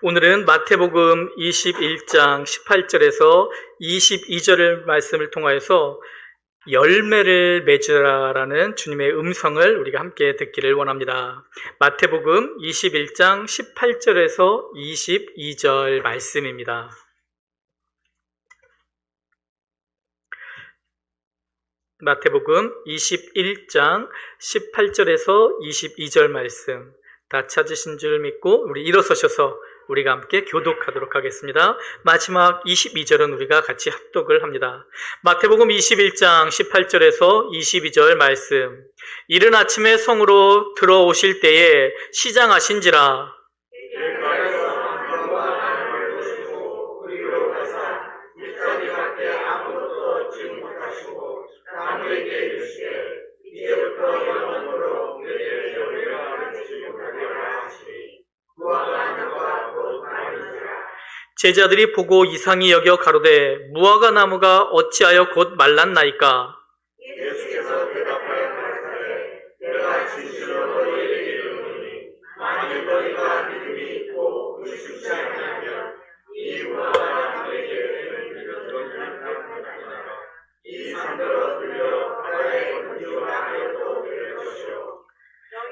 오늘은 마태복음 21장 18절에서 22절의 말씀을 통하여서 열매를 맺으라라는 주님의 음성을 우리가 함께 듣기를 원합니다. 마태복음 21장 18절에서 22절 말씀입니다. 마태복음 21장 18절에서 22절 말씀 다 찾으신 줄 믿고 우리 일어서셔서 우리가 함께 교독하도록 하겠습니다. 마지막 22절은 우리가 같이 합독을 합니다. 마태복음 21장 18절에서 22절 말씀. 이른 아침에 성으로 들어오실 때에 시장하신지라 제자들이 보고 이상히 여겨 가로되 무화과 나무가 어찌하여 곧 말랐나이까? 예수께서 대답하여 가라사대 내가 진실로 너희에게 이르노니 만일 너희가 믿음이 있고 의심치 아니하면 이 무화과 나무에게 이르는 것이라. 이 산더러 들려 바다에 던지오라 하여도 될 것이요.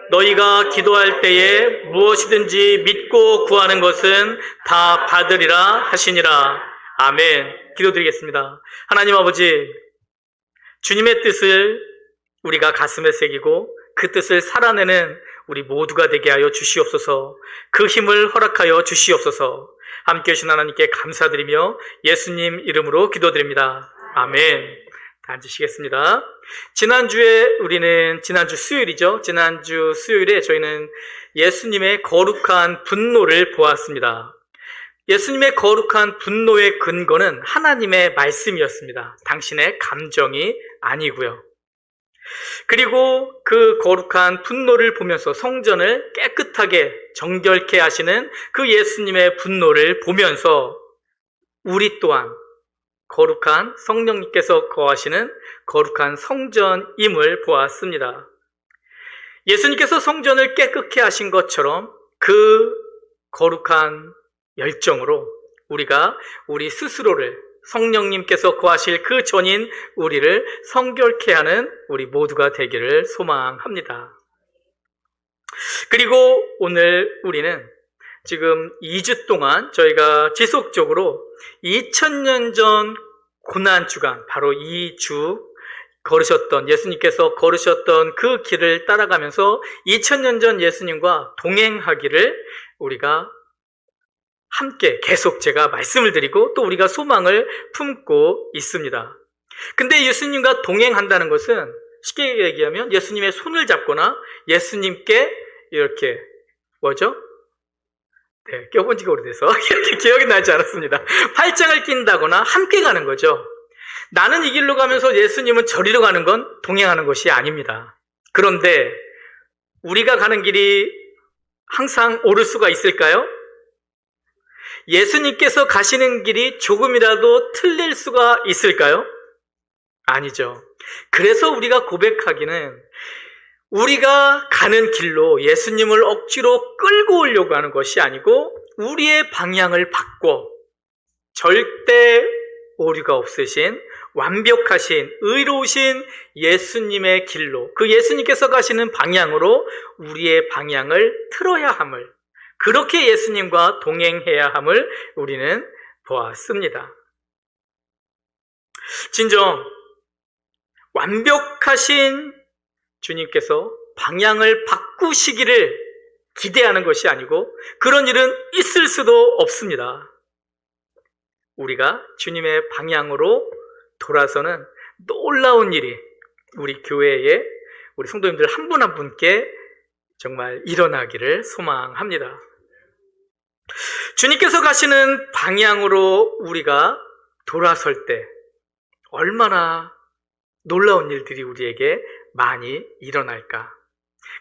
너희가 기도할 때에 무엇이든지 믿고 구하는 것은 다 받으리라 하시니라. 아멘. 기도드리겠습니다. 하나님 아버지, 주님의 뜻을 우리가 가슴에 새기고 그 뜻을 살아내는 우리 모두가 되게 하여 주시옵소서. 그 힘을 허락하여 주시옵소서. 함께 하신 하나님께 감사드리며 예수님 이름으로 기도드립니다. 아멘. 앉으시겠습니다. 지난주 수요일이죠. 지난주 수요일에 저희는 예수님의 거룩한 분노를 보았습니다. 예수님의 거룩한 분노의 근거는 하나님의 말씀이었습니다. 당신의 감정이 아니고요. 그리고 그 거룩한 분노를 보면서 성전을 깨끗하게 정결케 하시는 그 예수님의 분노를 보면서 우리 또한 거룩한 성령님께서 거하시는 거룩한 성전임을 보았습니다. 예수님께서 성전을 깨끗게 하신 것처럼 그 거룩한 열정으로 우리가 우리 스스로를 성령님께서 거하실 그 전인 우리를 성결케 하는 우리 모두가 되기를 소망합니다. 그리고 오늘 우리는 지금 2주 동안 저희가 지속적으로 2000년 전 고난주간, 바로 2주 예수님께서 걸으셨던 그 길을 따라가면서 2000년 전 예수님과 동행하기를 우리가 함께 계속 제가 말씀을 드리고 또 우리가 소망을 품고 있습니다. 근데 예수님과 동행한다는 것은 쉽게 얘기하면 예수님의 손을 잡거나 예수님께 이렇게 껴본 지가 오래돼서 이렇게 기억이 나지 않았습니다. 팔짱을 낀다거나 함께 가는 거죠. 나는 이 길로 가면서 예수님은 저리로 가는 건 동행하는 것이 아닙니다. 그런데 우리가 가는 길이 항상 옳을 수가 있을까요? 예수님께서 가시는 길이 조금이라도 틀릴 수가 있을까요? 아니죠. 그래서 우리가 고백하기는 우리가 가는 길로 예수님을 억지로 끌고 오려고 하는 것이 아니고 우리의 방향을 바꿔 절대 오류가 없으신 완벽하신 의로우신 예수님의 길로 그 예수님께서 가시는 방향으로 우리의 방향을 틀어야 함을 그렇게 예수님과 동행해야 함을 우리는 보았습니다. 진정 완벽하신 주님께서 방향을 바꾸시기를 기대하는 것이 아니고 그런 일은 있을 수도 없습니다. 우리가 주님의 방향으로 돌아서는 놀라운 일이 우리 교회에 우리 성도님들 한 분 한 분께 정말 일어나기를 소망합니다. 주님께서 가시는 방향으로 우리가 돌아설 때 얼마나 놀라운 일들이 우리에게 많이 일어날까.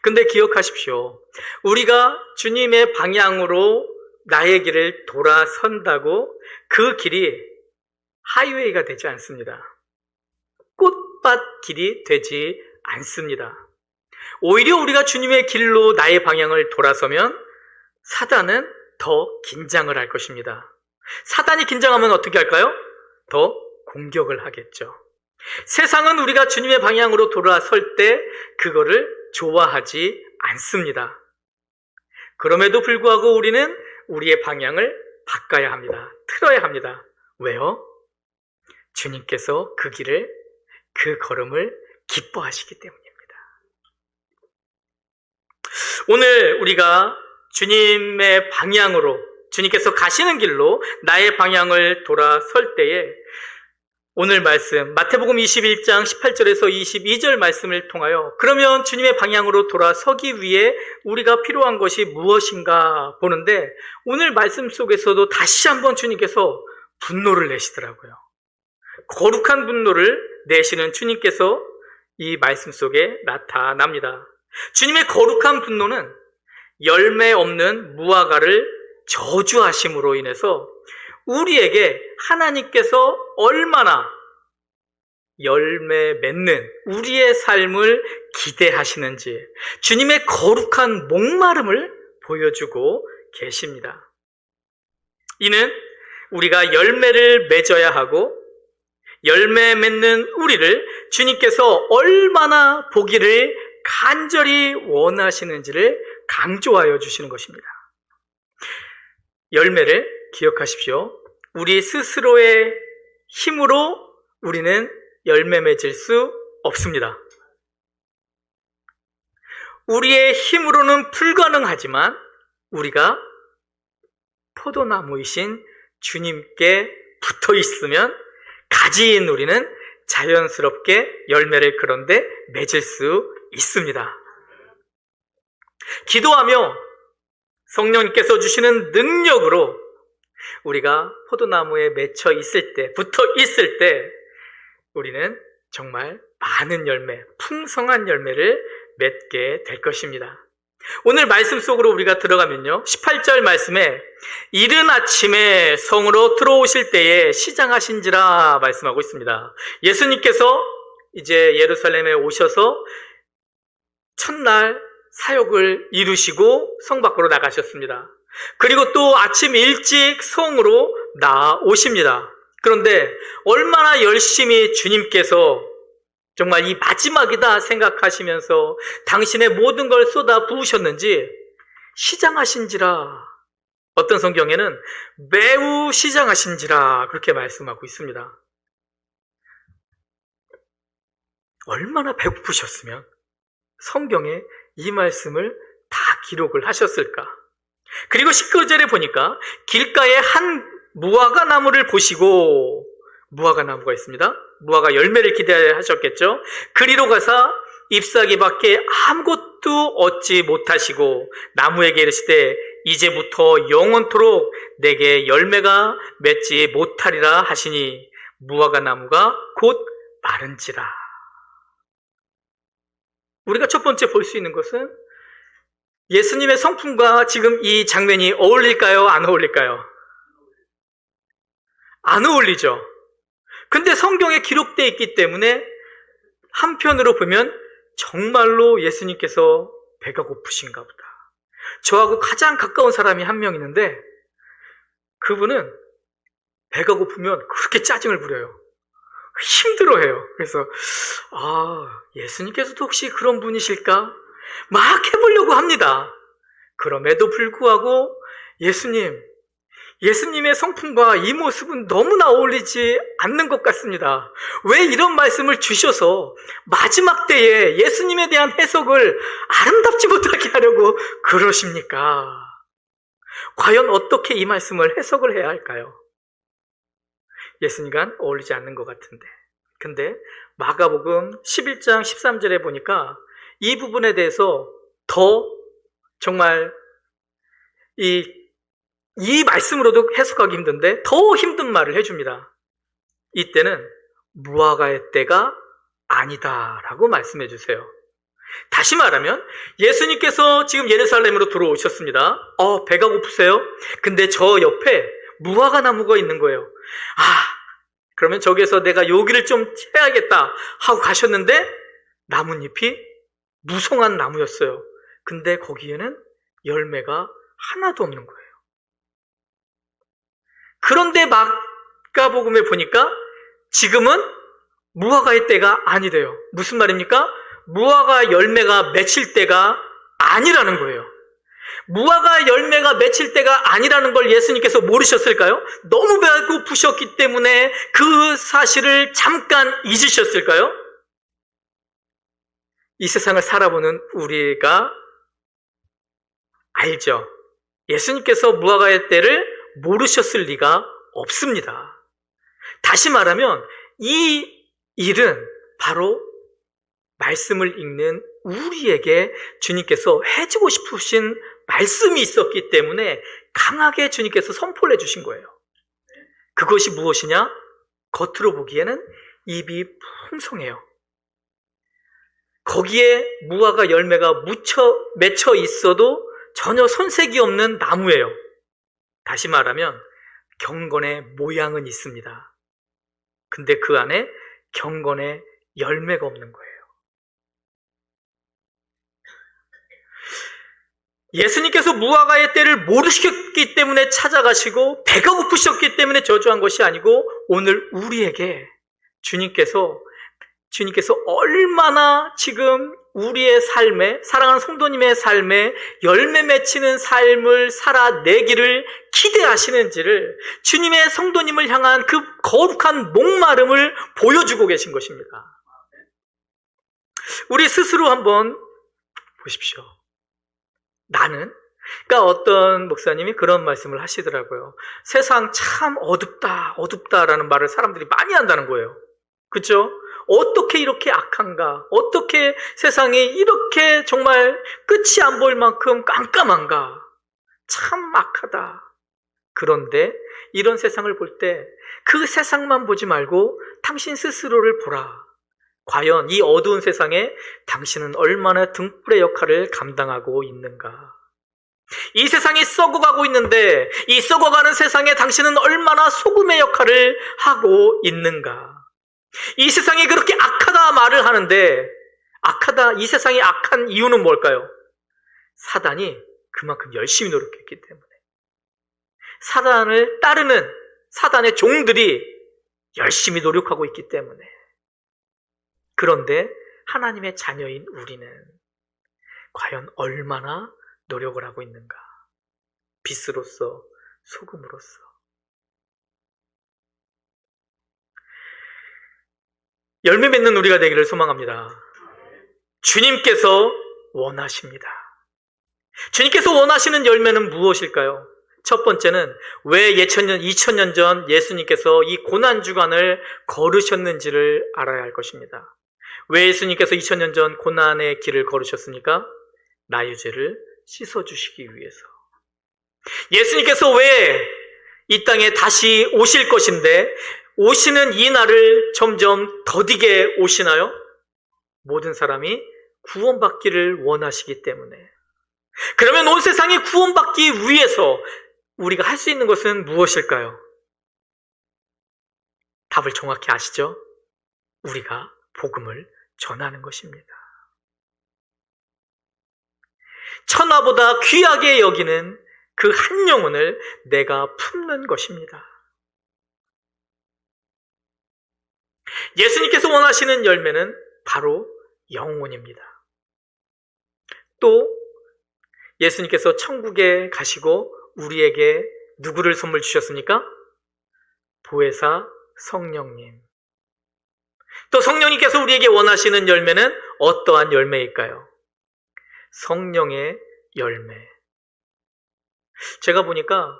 근데 기억하십시오. 우리가 주님의 방향으로 나의 길을 돌아선다고 그 길이 하이웨이가 되지 않습니다. 꽃밭 길이 되지 않습니다. 오히려 우리가 주님의 길로 나의 방향을 돌아서면 사단은 더 긴장을 할 것입니다. 사단이 긴장하면 어떻게 할까요? 더 공격을 하겠죠. 세상은 우리가 주님의 방향으로 돌아설 때 그거를 좋아하지 않습니다. 그럼에도 불구하고 우리는 우리의 방향을 바꿔야 합니다. 틀어야 합니다. 왜요? 주님께서 그 길을, 그 걸음을 기뻐하시기 때문입니다. 오늘 우리가 주님의 방향으로, 주님께서 가시는 길로 나의 방향을 돌아설 때에 오늘 말씀 마태복음 21장 18절에서 22절 말씀을 통하여 그러면 주님의 방향으로 돌아서기 위해 우리가 필요한 것이 무엇인가 보는데 오늘 말씀 속에서도 다시 한번 주님께서 분노를 내시더라고요. 거룩한 분노를 내시는 주님께서 이 말씀 속에 나타납니다. 주님의 거룩한 분노는 열매 없는 무화과를 저주하심으로 인해서 우리에게 하나님께서 얼마나 열매 맺는 우리의 삶을 기대하시는지 주님의 거룩한 목마름을 보여주고 계십니다. 이는 우리가 열매를 맺어야 하고 열매 맺는 우리를 주님께서 얼마나 보기를 간절히 원하시는지를 강조하여 주시는 것입니다. 열매를 기억하십시오. 우리 스스로의 힘으로 우리는 열매 맺을 수 없습니다. 우리의 힘으로는 불가능하지만 우리가 포도나무이신 주님께 붙어 있으면 가지인 우리는 자연스럽게 열매를 그런데 맺을 수 있습니다. 기도하며 성령님께서 주시는 능력으로 우리가 포도나무에 맺혀 있을 때, 붙어 있을 때 우리는 정말 많은 열매, 풍성한 열매를 맺게 될 것입니다. 오늘 말씀 속으로 우리가 들어가면요, 18절 말씀에 이른 아침에 성으로 들어오실 때에 시장하신지라 말씀하고 있습니다. 예수님께서 이제 예루살렘에 오셔서 첫날 사역을 이루시고 성 밖으로 나가셨습니다. 그리고 또 아침 일찍 성으로 나오십니다. 그런데 얼마나 열심히 주님께서 정말 이 마지막이다 생각하시면서 당신의 모든 걸 쏟아 부으셨는지 시장하신지라, 어떤 성경에는 매우 시장하신지라 그렇게 말씀하고 있습니다. 얼마나 배고프셨으면 성경에 이 말씀을 다 기록을 하셨을까? 그리고 19절에 보니까 길가에 한 무화과 나무를 보시고, 무화과 나무가 있습니다. 무화과 열매를 기대하셨겠죠. 그리로 가사 잎사귀밖에 아무것도 얻지 못하시고 나무에게 이르시되 이제부터 영원토록 내게 열매가 맺지 못하리라 하시니 무화과 나무가 곧 마른지라. 우리가 첫 번째 볼 수 있는 것은 예수님의 성품과 지금 이 장면이 어울릴까요? 안 어울릴까요? 안 어울리죠. 근데 성경에 기록되어 있기 때문에 한편으로 보면 정말로 예수님께서 배가 고프신가 보다. 저하고 가장 가까운 사람이 한 명 있는데 그분은 배가 고프면 그렇게 짜증을 부려요. 힘들어해요. 그래서 예수님께서도 혹시 그런 분이실까? 막 해보려고 합니다. 그럼에도 불구하고 예수님의 성품과 이 모습은 너무나 어울리지 않는 것 같습니다. 왜 이런 말씀을 주셔서 마지막 때에 예수님에 대한 해석을 아름답지 못하게 하려고 그러십니까? 과연 어떻게 이 말씀을 해석을 해야 할까요? 예수님과 어울리지 않는 것 같은데. 근데 마가복음 11장 13절에 보니까 이 부분에 대해서 더 정말 이 말씀으로도 해석하기 힘든데 더 힘든 말을 해줍니다. 이때는 무화과의 때가 아니다라고 말씀해 주세요. 다시 말하면 예수님께서 지금 예루살렘으로 들어오셨습니다. 배가 고프세요? 근데 저 옆에 무화과 나무가 있는 거예요. 그러면 저기에서 내가 요기를 좀 해야겠다 하고 가셨는데 나뭇잎이 무성한 나무였어요. 근데 거기에는 열매가 하나도 없는 거예요. 그런데 마가복음에 보니까 지금은 무화과의 때가 아니래요. 무슨 말입니까? 무화과 열매가 맺힐 때가 아니라는 거예요. 무화과 열매가 맺힐 때가 아니라는 걸 예수님께서 모르셨을까요? 너무 배고프셨기 때문에 그 사실을 잠깐 잊으셨을까요? 이 세상을 살아보는 우리가 알죠. 예수님께서 무화과의 때를 모르셨을 리가 없습니다. 다시 말하면 이 일은 바로 말씀을 읽는 우리에게 주님께서 해주고 싶으신 말씀이 있었기 때문에 강하게 주님께서 선포를 해주신 거예요. 그것이 무엇이냐? 겉으로 보기에는 입이 풍성해요. 거기에 무화과 열매가 맺혀 있어도 전혀 손색이 없는 나무예요. 다시 말하면 경건의 모양은 있습니다. 근데 그 안에 경건의 열매가 없는 거예요. 예수님께서 무화과의 때를 모르셨기 때문에 찾아가시고 배가 고프셨기 때문에 저주한 것이 아니고 오늘 우리에게 주님께서 얼마나 지금 우리의 삶에, 사랑하는 성도님의 삶에 열매 맺히는 삶을 살아내기를 기대하시는지를 주님의 성도님을 향한 그 거룩한 목마름을 보여주고 계신 것입니다. 우리 스스로 한번 보십시오. 그러니까 어떤 목사님이 그런 말씀을 하시더라고요. 세상 참 어둡다라는 말을 사람들이 많이 한다는 거예요. 그렇죠? 어떻게 이렇게 악한가? 어떻게 세상이 이렇게 정말 끝이 안 보일 만큼 깜깜한가? 참 악하다. 그런데 이런 세상을 볼 때 그 세상만 보지 말고 당신 스스로를 보라. 과연 이 어두운 세상에 당신은 얼마나 등불의 역할을 감당하고 있는가? 이 세상이 썩어가고 있는데 이 썩어가는 세상에 당신은 얼마나 소금의 역할을 하고 있는가? 이 세상이 그렇게 악하다 말을 하는데 이 세상이 악한 이유는 뭘까요? 사단이 그만큼 열심히 노력했기 때문에. 사단을 따르는 사단의 종들이 열심히 노력하고 있기 때문에. 그런데 하나님의 자녀인 우리는 과연 얼마나 노력을 하고 있는가? 빛으로서, 소금으로서. 열매 맺는 우리가 되기를 소망합니다. 주님께서 원하십니다. 주님께서 원하시는 열매는 무엇일까요? 첫 번째는 왜 2000년 전 예수님께서 이 고난주간을 걸으셨는지를 알아야 할 것입니다. 왜 예수님께서 2000년 전 고난의 길을 걸으셨습니까? 나의 죄를 씻어주시기 위해서. 예수님께서 왜 이 땅에 다시 오실 것인데 오시는 이 날을 점점 더디게 오시나요? 모든 사람이 구원받기를 원하시기 때문에. 그러면 온 세상이 구원받기 위해서 우리가 할 수 있는 것은 무엇일까요? 답을 정확히 아시죠? 우리가 복음을 전하는 것입니다. 천하보다 귀하게 여기는 그 한 영혼을 내가 품는 것입니다. 예수님께서 원하시는 열매는 바로 영혼입니다. 또 예수님께서 천국에 가시고 우리에게 누구를 선물 주셨습니까? 보혜사 성령님. 또 성령님께서 우리에게 원하시는 열매는 어떠한 열매일까요? 성령의 열매. 제가 보니까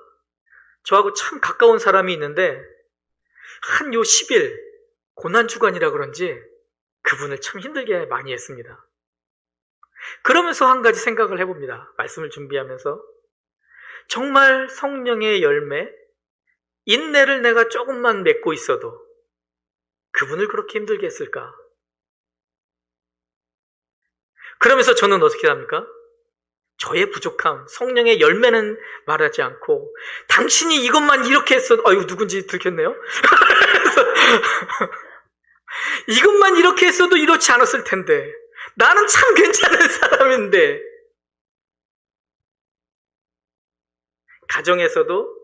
저하고 참 가까운 사람이 있는데 한 요 10일 고난주간이라 그런지 그분을 참 힘들게 많이 했습니다. 그러면서 한 가지 생각을 해봅니다. 말씀을 준비하면서 정말 성령의 열매, 인내를 내가 조금만 맺고 있어도 그분을 그렇게 힘들게 했을까? 그러면서 저는 어떻게 합니까? 저의 부족함, 성령의 열매는 말하지 않고 당신이 이것만 이렇게 했어도 누군지 들켰네요? 이것만 이렇게 했어도 이렇지 않았을 텐데 나는 참 괜찮은 사람인데 가정에서도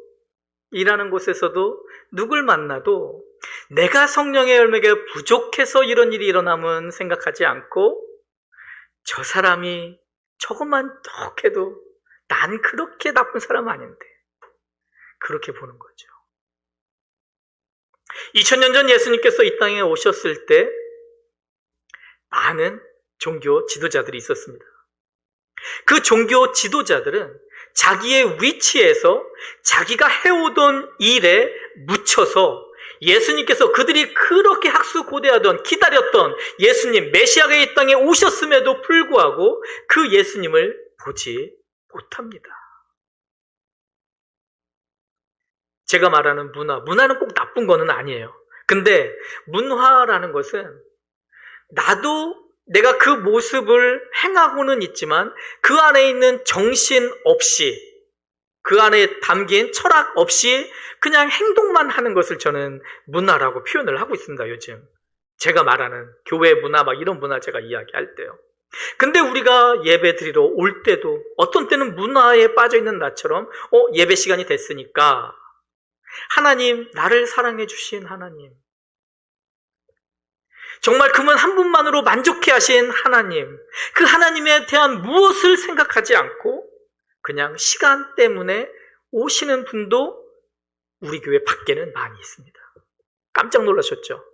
일하는 곳에서도 누굴 만나도 내가 성령의 열매가 부족해서 이런 일이 일어남은 생각하지 않고 저 사람이 저것만 딱 해도 난 그렇게 나쁜 사람 아닌데 그렇게 보는 거죠. 2000년 전 예수님께서 이 땅에 오셨을 때 많은 종교 지도자들이 있었습니다. 그 종교 지도자들은 자기의 위치에서 자기가 해오던 일에 묻혀서 예수님께서 그들이 그렇게 학수고대하던 기다렸던 예수님 메시아가 이 땅에 오셨음에도 불구하고 그 예수님을 보지 못합니다. 제가 말하는 문화는 꼭 나쁜 거는 아니에요. 근데 문화라는 것은 나도 내가 그 모습을 행하고는 있지만 그 안에 있는 정신 없이 그 안에 담긴 철학 없이 그냥 행동만 하는 것을 저는 문화라고 표현을 하고 있습니다. 요즘 제가 말하는 교회 문화 막 이런 문화 제가 이야기할 때요. 근데 우리가 예배 드리러 올 때도 어떤 때는 문화에 빠져 있는 나처럼 예배 시간이 됐으니까 하나님, 나를 사랑해 주신 하나님, 정말 그분 한 분만으로 만족해 하신 하나님, 그 하나님에 대한 무엇을 생각하지 않고 그냥 시간 때문에 오시는 분도 우리 교회 밖에는 많이 있습니다. 깜짝 놀라셨죠?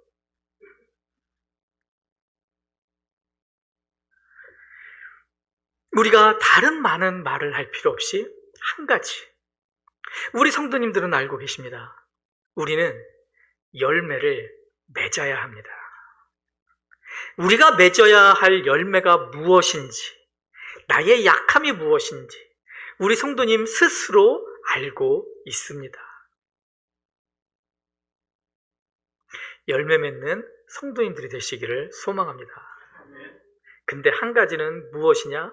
우리가 다른 많은 말을 할 필요 없이 한 가지, 우리 성도님들은 알고 계십니다. 우리는 열매를 맺어야 합니다. 우리가 맺어야 할 열매가 무엇인지, 나의 약함이 무엇인지 우리 성도님 스스로 알고 있습니다. 열매 맺는 성도님들이 되시기를 소망합니다. 근데 한 가지는 무엇이냐?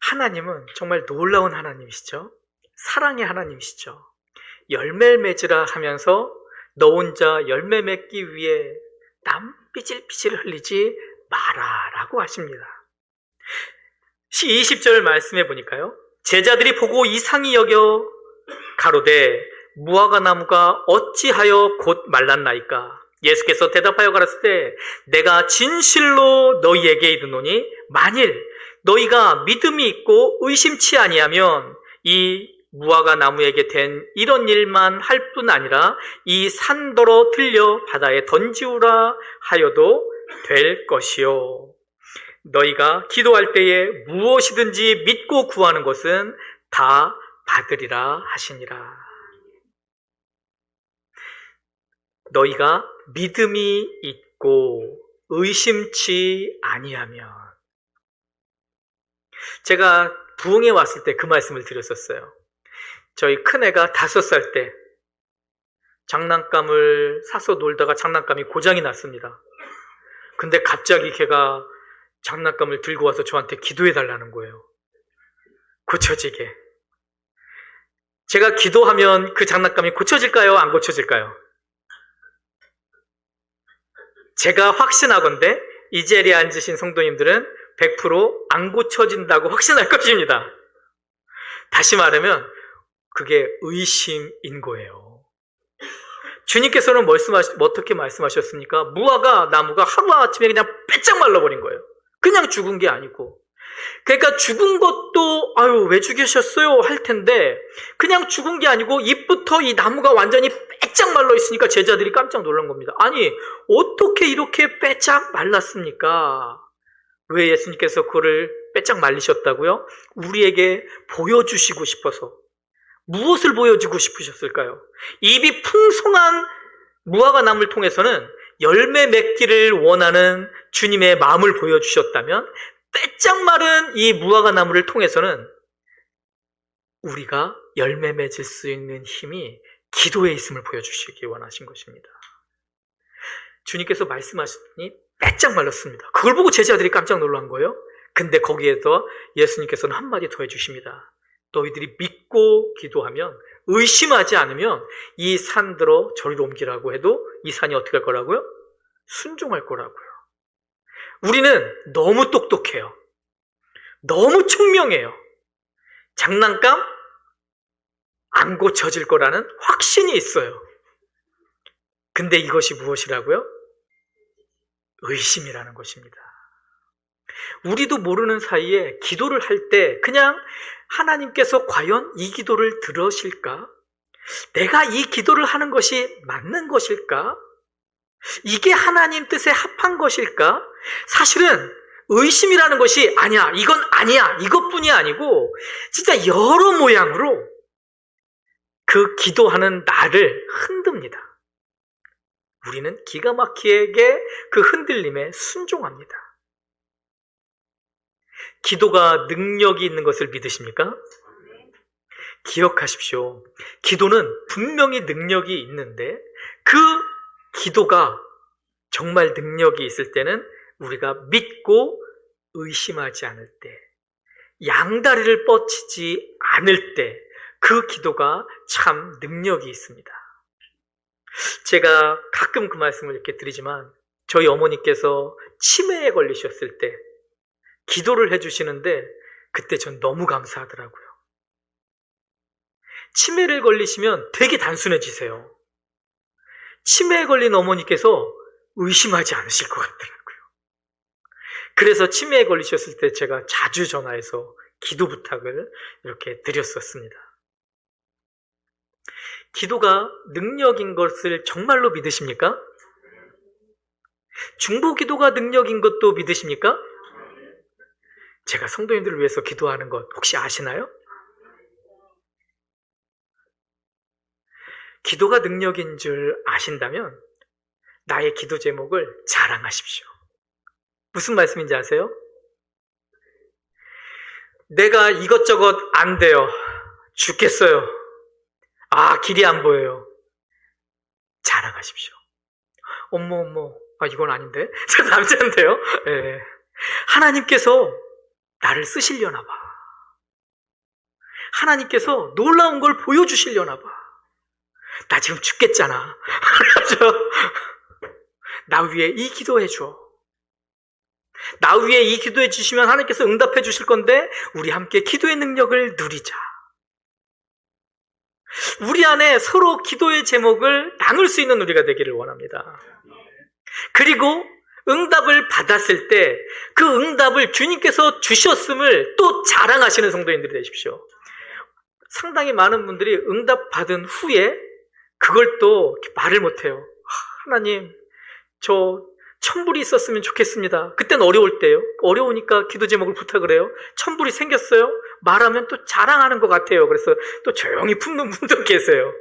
하나님은 정말 놀라운 하나님이시죠. 사랑의 하나님이시죠. 열매를 맺으라 하면서 너 혼자 열매 맺기 위해 땀 삐질삐질 흘리지 마라 라고 하십니다. 20절 말씀해 보니까요, 제자들이 보고 이상히 여겨 가로되 무화과 나무가 어찌하여 곧 말랐나이까? 예수께서 대답하여 가라사대 내가 진실로 너희에게 이르노니 만일 너희가 믿음이 있고 의심치 아니하면 이 무화과 나무에게 된 이런 일만 할 뿐 아니라 이 산더러 들려 바다에 던지우라 하여도 될 것이요. 너희가 기도할 때에 무엇이든지 믿고 구하는 것은 다 받으리라 하시니라. 너희가 믿음이 있고 의심치 아니하면, 제가 부흥에 왔을 때 그 말씀을 드렸었어요. 저희 큰애가 5살 때 장난감을 사서 놀다가 장난감이 고장이 났습니다. 근데 갑자기 걔가 장난감을 들고 와서 저한테 기도해달라는 거예요. 고쳐지게. 제가 기도하면 그 장난감이 고쳐질까요? 안 고쳐질까요? 제가 확신하건대 이 자리에 앉으신 성도님들은 100% 안 고쳐진다고 확신할 것입니다. 다시 말하면 그게 의심인 거예요. 주님께서는 어떻게 말씀하셨습니까? 무화과 나무가 하루아침에 그냥 빼짝 말라버린 거예요. 그냥 죽은 게 아니고. 그러니까 죽은 것도 왜 죽이셨어요? 할 텐데 그냥 죽은 게 아니고 잎부터 이 나무가 완전히 빼짝 말라 있으니까 제자들이 깜짝 놀란 겁니다. 아니, 어떻게 이렇게 빼짝 말랐습니까? 왜 예수님께서 그를 빼짝 말리셨다고요? 우리에게 보여주시고 싶어서. 무엇을 보여주고 싶으셨을까요? 잎이 풍성한 무화과 나무를 통해서는 열매 맺기를 원하는 주님의 마음을 보여주셨다면, 빼짝 마른 이 무화과 나무를 통해서는 우리가 열매 맺을 수 있는 힘이 기도에 있음을 보여주시기 원하신 것입니다. 주님께서 말씀하셨더니 빼짝 말랐습니다. 그걸 보고 제자들이 깜짝 놀란 거예요. 근데 거기에서 예수님께서는 한마디 더 해주십니다. 너희들이 믿고 기도하면, 의심하지 않으면 이 산들어 저리로 옮기라고 해도 이 산이 어떻게 할 거라고요? 순종할 거라고요. 우리는 너무 똑똑해요. 너무 총명해요. 장난감? 안 고쳐질 거라는 확신이 있어요. 근데 이것이 무엇이라고요? 의심이라는 것입니다. 우리도 모르는 사이에 기도를 할 때 그냥 하나님께서 과연 이 기도를 들으실까? 내가 이 기도를 하는 것이 맞는 것일까? 이게 하나님 뜻에 합한 것일까? 사실은 의심이라는 것이 아니야, 이건 아니야, 이것뿐이 아니고 진짜 여러 모양으로 그 기도하는 나를 흔듭니다. 우리는 기가 막히게 그 흔들림에 순종합니다. 기도가 능력이 있는 것을 믿으십니까? 기억하십시오. 기도는 분명히 능력이 있는데 그 기도가 정말 능력이 있을 때는 우리가 믿고 의심하지 않을 때, 양다리를 뻗치지 않을 때 그 기도가 참 능력이 있습니다. 제가 가끔 그 말씀을 이렇게 드리지만 저희 어머니께서 치매에 걸리셨을 때 기도를 해주시는데 그때 전 너무 감사하더라고요. 치매를 걸리시면 되게 단순해지세요. 치매에 걸린 어머니께서 의심하지 않으실 것 같더라고요. 그래서 치매에 걸리셨을 때 제가 자주 전화해서 기도 부탁을 이렇게 드렸었습니다. 기도가 능력인 것을 정말로 믿으십니까? 중보 기도가 능력인 것도 믿으십니까? 제가 성도님들을 위해서 기도하는 것 혹시 아시나요? 기도가 능력인 줄 아신다면 나의 기도 제목을 자랑하십시오. 무슨 말씀인지 아세요? 내가 이것저것 안 돼요. 죽겠어요. 길이 안 보여요. 자랑하십시오. 어머, 이건 아닌데? 저 남자인데요? 네. 하나님께서 나를 쓰시려나 봐. 하나님께서 놀라운 걸 보여주시려나 봐. 나 지금 죽겠잖아. 나 위에 이 기도해 줘. 나 위에 이 기도해 주시면 하나님께서 응답해 주실 건데 우리 함께 기도의 능력을 누리자. 우리 안에 서로 기도의 제목을 나눌 수 있는 우리가 되기를 원합니다. 그리고 응답을 받았을 때 그 응답을 주님께서 주셨음을 또 자랑하시는 성도님들이 되십시오. 상당히 많은 분들이 응답 받은 후에 그걸 또 말을 못해요. 하나님, 저 천불이 있었으면 좋겠습니다. 그땐 어려울 때요. 어려우니까 기도 제목을 부탁을 해요. 천불이 생겼어요. 말하면 또 자랑하는 것 같아요. 그래서 또 조용히 품는 분도 계세요.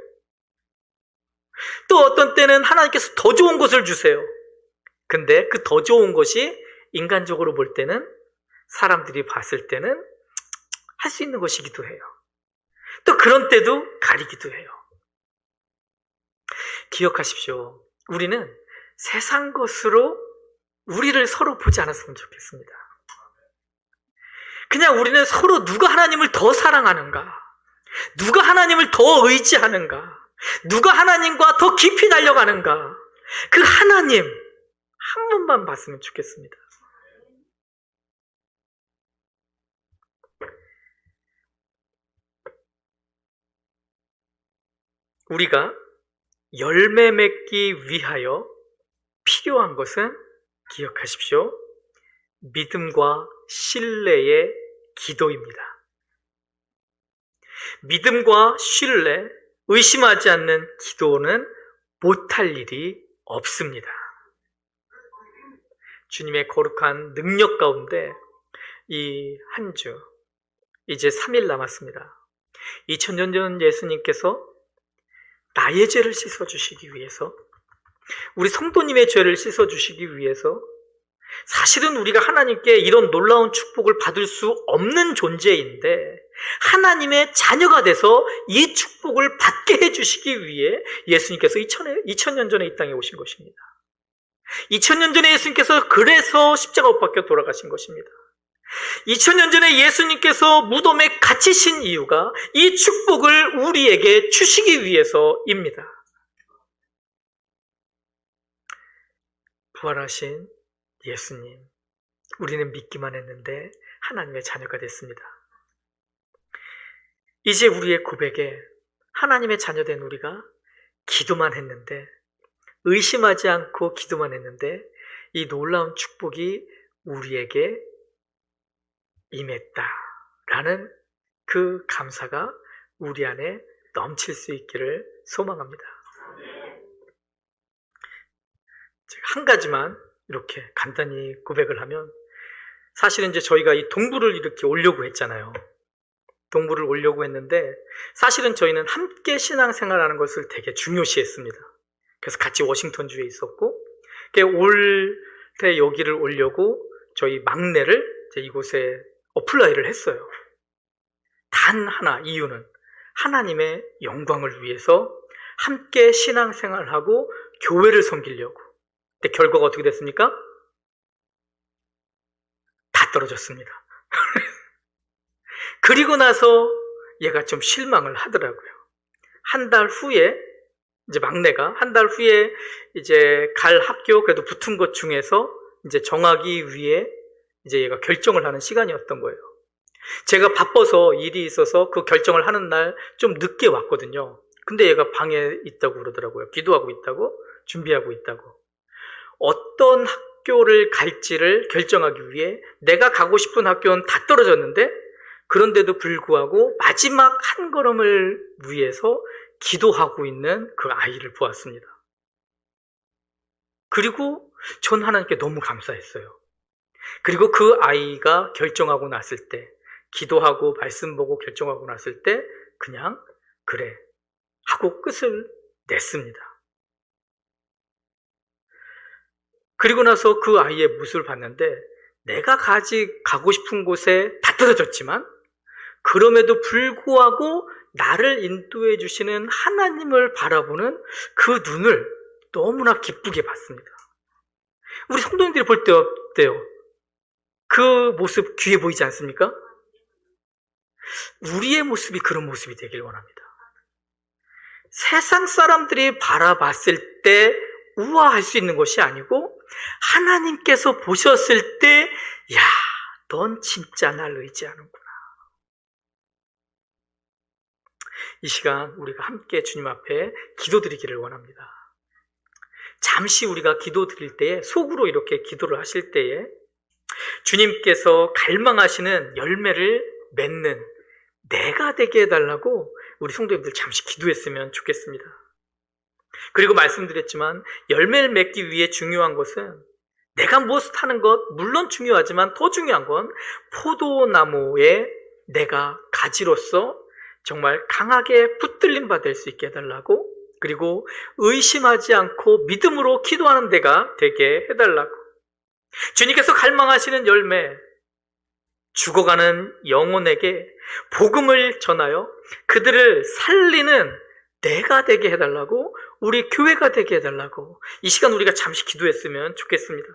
또 어떤 때는 하나님께서 더 좋은 것을 주세요. 근데 그 더 좋은 것이 인간적으로 볼 때는, 사람들이 봤을 때는 할 수 있는 것이기도 해요. 또 그런 때도 가리기도 해요. 기억하십시오. 우리는 세상 것으로 우리를 서로 보지 않았으면 좋겠습니다. 그냥 우리는 서로 누가 하나님을 더 사랑하는가, 누가 하나님을 더 의지하는가, 누가 하나님과 더 깊이 달려가는가, 그 하나님 한 번만 봤으면 좋겠습니다. 우리가 열매 맺기 위하여 필요한 것은 기억하십시오. 믿음과 신뢰의 기도입니다. 믿음과 신뢰, 의심하지 않는 기도는 못할 일이 없습니다. 주님의 거룩한 능력 가운데 이 한 주, 이제 3일 남았습니다. 2000년 전 예수님께서 나의 죄를 씻어주시기 위해서, 우리 성도님의 죄를 씻어주시기 위해서, 사실은 우리가 하나님께 이런 놀라운 축복을 받을 수 없는 존재인데 하나님의 자녀가 돼서 이 축복을 받게 해주시기 위해 예수님께서 2000년 전에 이 땅에 오신 것입니다. 2000년 전에 예수님께서 그래서 십자가 못 박혀 돌아가신 것입니다. 2000년 전에 예수님께서 무덤에 갇히신 이유가 이 축복을 우리에게 주시기 위해서입니다. 부활하신 예수님, 우리는 믿기만 했는데 하나님의 자녀가 됐습니다. 이제 우리의 고백에 하나님의 자녀된 우리가 기도만 했는데, 의심하지 않고 기도만 했는데 이 놀라운 축복이 우리에게 임했다라는 그 감사가 우리 안에 넘칠 수 있기를 소망합니다. 제가 한 가지만 이렇게 간단히 고백을 하면, 사실은 이제 저희가 이 동부를 이렇게 오려고 했잖아요. 동부를 오려고 했는데 사실은 저희는 함께 신앙생활하는 것을 되게 중요시했습니다. 그래서 같이 워싱턴주에 있었고, 올 때 여기를 오려고 저희 막내를 이제 이곳에 어플라이를 했어요. 단 하나, 이유는 하나님의 영광을 위해서 함께 신앙생활하고 교회를 섬기려고. 근데 결과가 어떻게 됐습니까? 다 떨어졌습니다. 그리고 나서 얘가 좀 실망을 하더라고요. 한 달 후에, 이제 막내가 한 달 후에 이제 갈 학교 그래도 붙은 것 중에서 이제 정하기 위해 이제 얘가 결정을 하는 시간이었던 거예요. 제가 바빠서 일이 있어서 그 결정을 하는 날 좀 늦게 왔거든요. 근데 얘가 방에 있다고 그러더라고요. 기도하고 있다고, 준비하고 있다고. 어떤 학교를 갈지를 결정하기 위해 내가 가고 싶은 학교는 다 떨어졌는데, 그런데도 불구하고 마지막 한 걸음을 위해서 기도하고 있는 그 아이를 보았습니다. 그리고 전 하나님께 너무 감사했어요. 그리고 그 아이가 결정하고 났을 때, 기도하고 말씀 보고 결정하고 났을 때 그냥 그래 하고 끝을 냈습니다. 그리고 나서 그 아이의 모습을 봤는데, 내가 가고 싶은 곳에 다 떨어졌지만 그럼에도 불구하고 나를 인도해 주시는 하나님을 바라보는 그 눈을 너무나 기쁘게 봤습니다. 우리 성도님들이 볼 때 어때요? 그 모습 귀해 보이지 않습니까? 우리의 모습이 그런 모습이 되길 원합니다. 세상 사람들이 바라봤을 때 우아할 수 있는 것이 아니고, 하나님께서 보셨을 때, 야, 넌 진짜 날 의지하는구나. 이 시간 우리가 함께 주님 앞에 기도드리기를 원합니다. 잠시 우리가 기도드릴 때에, 속으로 이렇게 기도를 하실 때에 주님께서 갈망하시는 열매를 맺는 내가 되게 해달라고 우리 성도님들 잠시 기도했으면 좋겠습니다. 그리고 말씀드렸지만 열매를 맺기 위해 중요한 것은, 내가 무엇을 하는 것 물론 중요하지만 더 중요한 건 포도나무에 내가 가지로서 정말 강하게 붙들림 받을 수 있게 해달라고, 그리고 의심하지 않고 믿음으로 기도하는 데가 되게 해달라고. 주님께서 갈망하시는 열매, 죽어가는 영혼에게 복음을 전하여 그들을 살리는 내가 되게 해달라고, 우리 교회가 되게 해달라고 이 시간 우리가 잠시 기도했으면 좋겠습니다.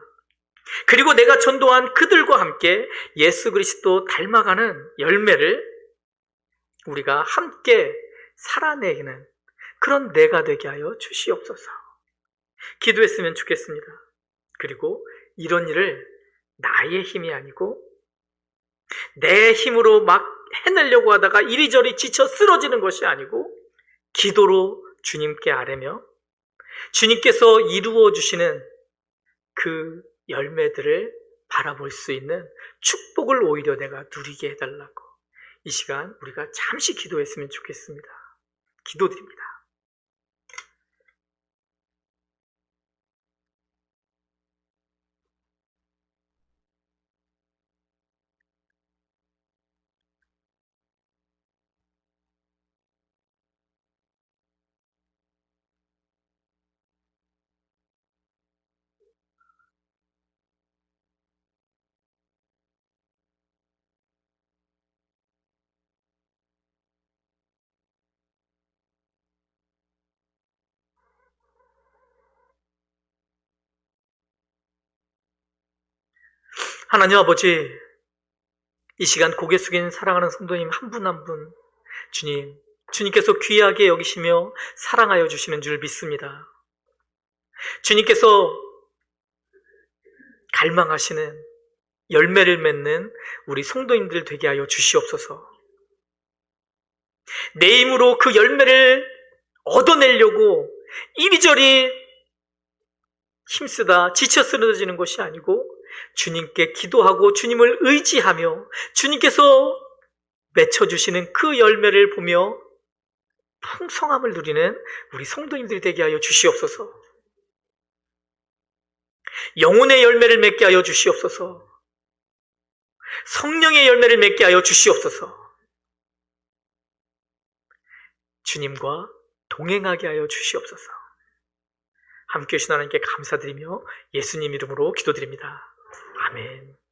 그리고 내가 전도한 그들과 함께 예수 그리스도 닮아가는 열매를 우리가 함께 살아내는 그런 내가 되게 하여 주시옵소서. 기도했으면 좋겠습니다. 그리고 이런 일을 나의 힘이 아니고 내 힘으로 막 해내려고 하다가 이리저리 지쳐 쓰러지는 것이 아니고, 기도로 주님께 아뢰며 주님께서 이루어 주시는 그 열매들을 바라볼 수 있는 축복을 오히려 내가 누리게 해달라고 이 시간 우리가 잠시 기도했으면 좋겠습니다. 기도드립니다. 하나님 아버지, 이 시간 고개 숙인 사랑하는 성도님 한 분 한 분, 주님께서 귀하게 여기시며 사랑하여 주시는 줄 믿습니다. 주님께서 갈망하시는 열매를 맺는 우리 성도님들 되게 하여 주시옵소서. 내 힘으로 그 열매를 얻어내려고 이리저리 힘쓰다 지쳐 쓰러지는 것이 아니고 주님께 기도하고 주님을 의지하며 주님께서 맺혀주시는 그 열매를 보며 풍성함을 누리는 우리 성도님들이 되게 하여 주시옵소서. 영혼의 열매를 맺게 하여 주시옵소서. 성령의 열매를 맺게 하여 주시옵소서. 주님과 동행하게 하여 주시옵소서. 함께 해주신 하나님께 감사드리며 예수님 이름으로 기도드립니다. 아멘.